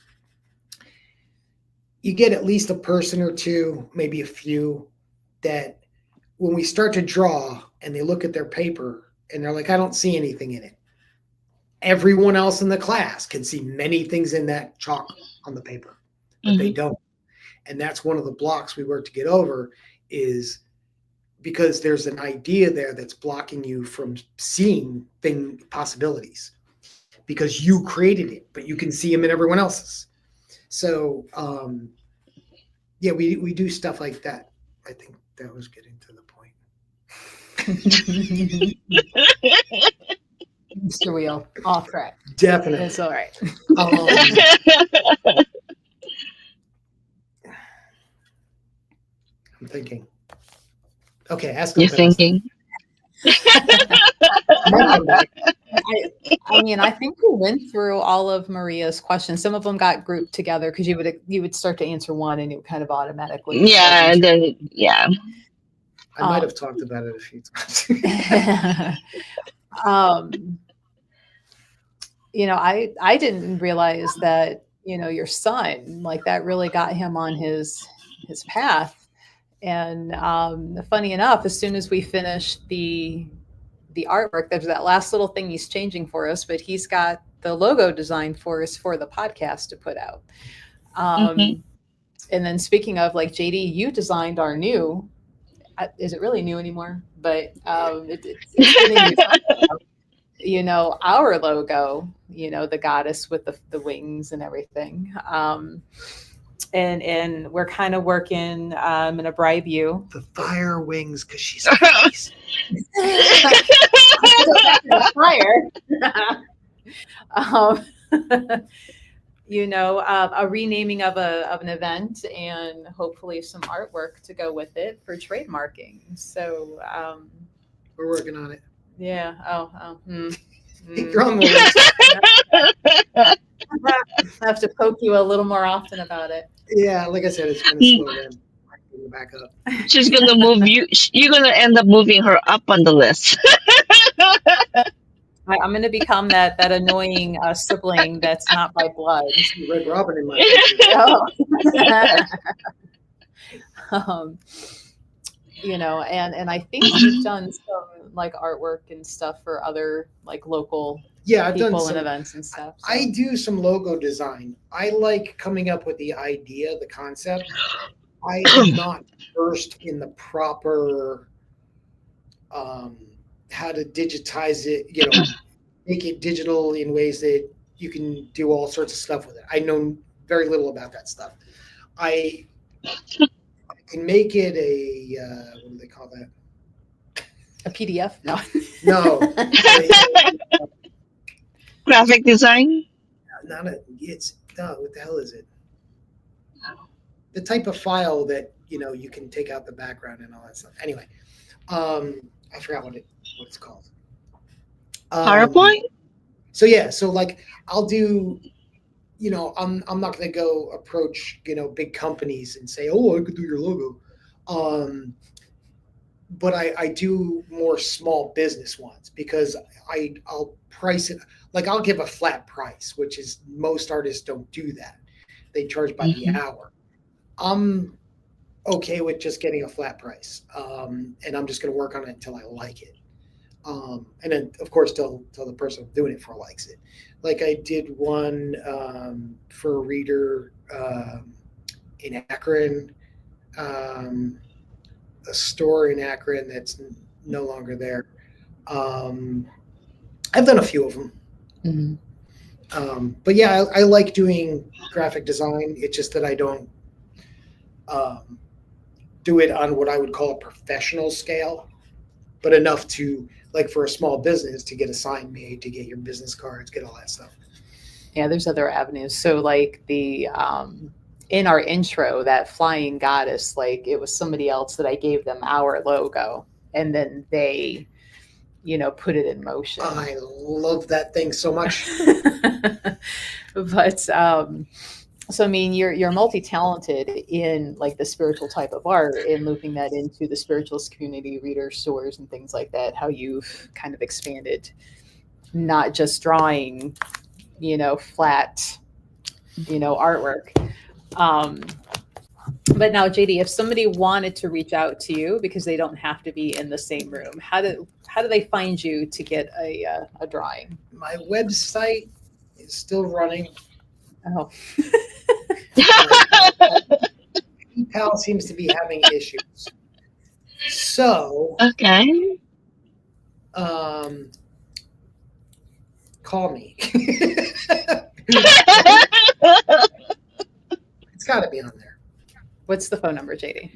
you get at least a person or two, maybe a few, that when we start to draw and they look at their paper and they're like, I don't see anything in it. Everyone else in the class can see many things in that chalk on the paper, but they don't. And that's one of the blocks we work to get over, is because there's an idea there that's blocking you from seeing possibilities, because you created it, but you can see them in everyone else's. So yeah, we do stuff like that. I think that was getting to the point. Mr. Wheel, off track. Definitely. It's all right. I'm thinking. Okay, ask. You're thinking. I mean, I think we went through all of Maria's questions. Some of them got grouped together because you would start to answer one and it would kind of automatically. Yeah, and then I might have talked about it a few times. I didn't realize that, your son, like, that really got him on his path. And funny enough, as soon as we finished the artwork, there's that last little thing he's changing for us, but he's got the logo designed for us for the podcast to put out. And then speaking of, like, JD, you designed our new, is it really new anymore? But it's our logo, the goddess with the wings and everything. And we're kind of working, I'm going to bribe you. The fire wings, because she's nice. Fire. A renaming of an event, and hopefully some artwork to go with it for trademarking. So we're working on it. Yeah. You're on the list. I have to poke you a little more often about it. Yeah, like I said, it's going to slow down. Back up. She's going to move you. You're going to end up moving her up on the list. I'm going to become that annoying sibling that's not by blood. Red Robin in my and I think you've done some, like, artwork and stuff for other, like, local I've people done some, and events and stuff. So. I do some logo design. I like coming up with the idea, the concept. I am not versed in the proper how to digitize it, make it digital in ways that you can do all sorts of stuff with it. I know very little about that stuff. I can make it a what do they call that? A PDF? No. No. Graphic design? What the hell is it? The type of file that you can take out the background and all that stuff. Anyway, I forgot what it's called. PowerPoint. So like I'll do, I'm not going to go approach big companies and say, oh, I could do your logo, but I do more small business ones, because I'll price it, like, I'll give a flat price, which is, most artists don't do that. They charge by the hour. I'm okay with just getting a flat price, and I'm just going to work on it until I like it, and then of course till the person I'm doing it for likes it. Like I did one for a reader in Akron, a store in Akron that's no longer there. I've done a few of them. But yeah, I like doing graphic design. It's just that I don't do it on what I would call a professional scale, but enough to, like, for a small business, to get a sign made, to get your business cards, get all that stuff. Yeah, there's other avenues. So, like, the in our intro, that flying goddess, like, it was somebody else that I gave them our logo, and then they, put it in motion. I love that thing so much. But so, I mean, you're multi-talented in, like, the spiritual type of art, and looping that into the spiritualist community, readers, stores, and things like that. How you've kind of expanded, not just drawing, flat, artwork. But now, JD, if somebody wanted to reach out to you because they don't have to be in the same room, how do they find you to get a drawing? My website is still running. Oh, PayPal seems to be having issues. So, Okay. call me. It's got to be on there. what's the phone number, JD?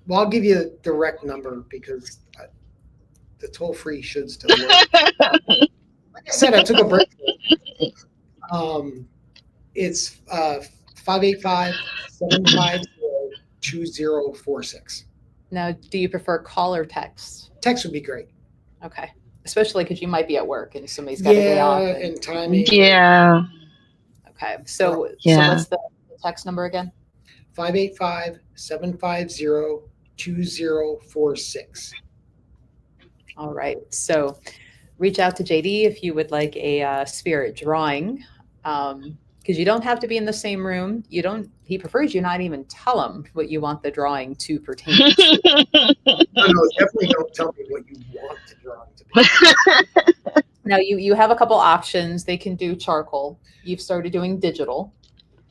Well, I'll give you a direct number because the toll free should still work. Like I said, I took a break. It's 585-750-2046. Now, do you prefer call or text? Text would be great. Okay, especially because you might be at work and somebody's got a day off. Yeah, and timing. Yeah. Okay, so Yeah. what's the text number again? 585-750-2046. All right, so reach out to JD if you would like a spirit drawing, because you don't have to be in the same room. You don't. He prefers you not even tell him what you want the drawing to pertain to. No, definitely don't tell me what you want the drawing to be. Now you have a couple options. They can do charcoal. You've started doing digital.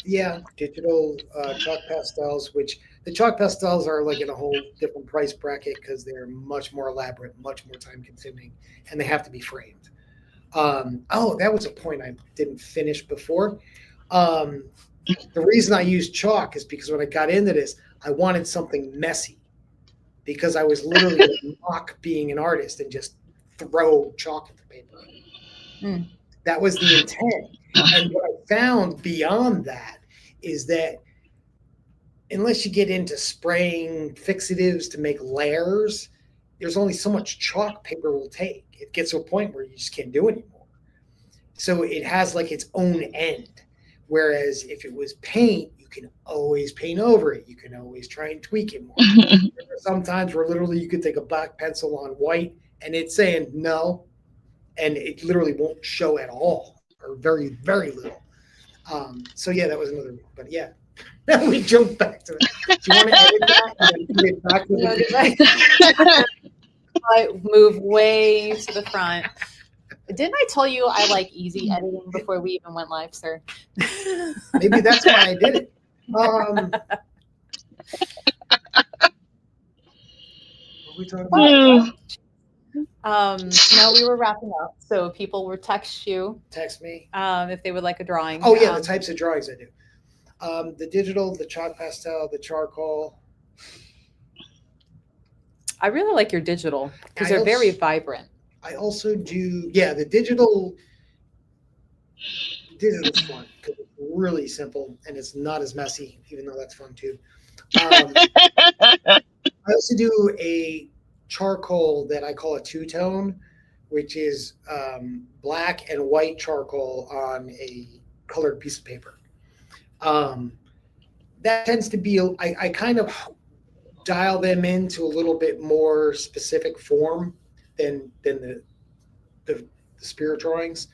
Yeah, digital chalk pastels, which the chalk pastels are like in a whole different price bracket because they're much more elaborate, much more time consuming, and they have to be framed. Oh, that was a point I didn't finish before. The reason I used chalk is because when I got into this, I wanted something messy because I was literally going to mock being an artist and just throw chalk at the paper. Mm. That was the intent. And what I found beyond that is that unless you get into spraying fixatives to make layers, there's only so much chalk paper will take. It gets to a point where you just can't do it anymore. So it has like its own end. Whereas if it was paint, you can always paint over it. You can always try and tweak it more. There are some times where literally you could take a black pencil on white and it's saying no, and it literally won't show at all or very, very little. So yeah, that was another one. But yeah, now we jump back to that. Do you want to edit that and then get back to the I move way to the front. Didn't I tell you I like easy editing before we even went live, sir? Maybe that's why I did it. What were we talking about? No, we were wrapping up. So people will text you Text me. if they would like a drawing. Oh yeah, the types of drawings I do. The digital, the chalk pastel, the charcoal. I really like your digital because I they're also- very vibrant. I also do, yeah, the digital. Digital's fun because it's really simple and it's not as messy, even though that's fun too. I also do a charcoal that I call a two-tone, which is black and white charcoal on a colored piece of paper. That tends to be, I kind of dial them into a little bit more specific form than the spirit drawings.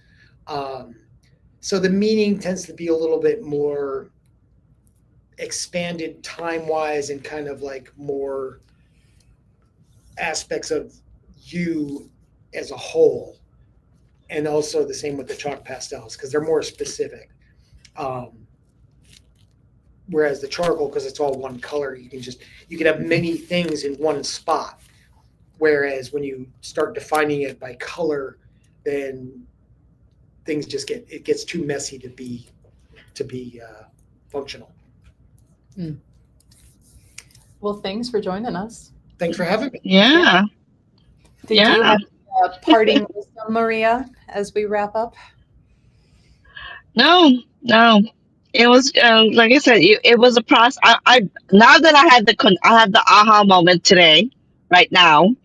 So the meaning tends to be a little bit more expanded time-wise and kind of like more aspects of you as a whole. And also the same with the chalk pastels because they're more specific. Whereas the charcoal, because it's all one color, you can have many things in one spot. Whereas when you start defining it by color, then things just gets too messy to be functional. Well, thanks for joining us. Thanks for having me. Yeah. Did you have a parting wisdom, Maria, as we wrap up? No. It was like I said, it was a process. I now that I had the aha moment today, right now,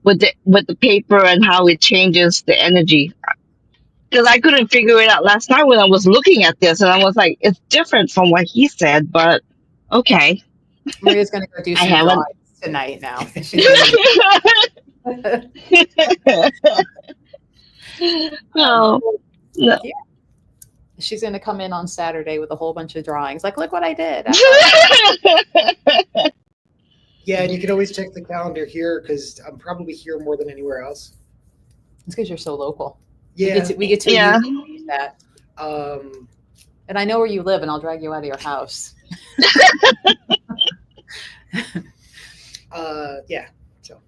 with the paper and how it changes the energy. Because I couldn't figure it out last night when I was looking at this, and I was like, it's different from what he said, but okay. Maria's going to go do I some haven't. drawings tonight now. She's gonna- No. She's going to come in on Saturday with a whole bunch of drawings. Like, look what I did. Yeah, and you can always check the calendar here because I'm probably here more than anywhere else. It's because you're so local. Yeah. We get to Yeah. use that. Um, And I know where you live, and I'll drag you out of your house. yeah. So.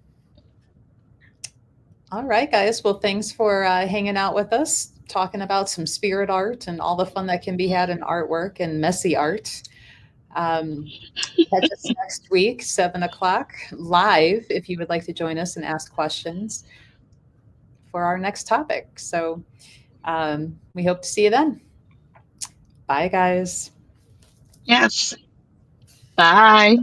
All right, guys. Well, thanks for hanging out with us, talking about some spirit art and all the fun that can be had in artwork and messy art. Catch us next week, 7:00 live, if you would like to join us and ask questions for our next topic. So we hope to see you then. Bye, guys. Yes. Bye.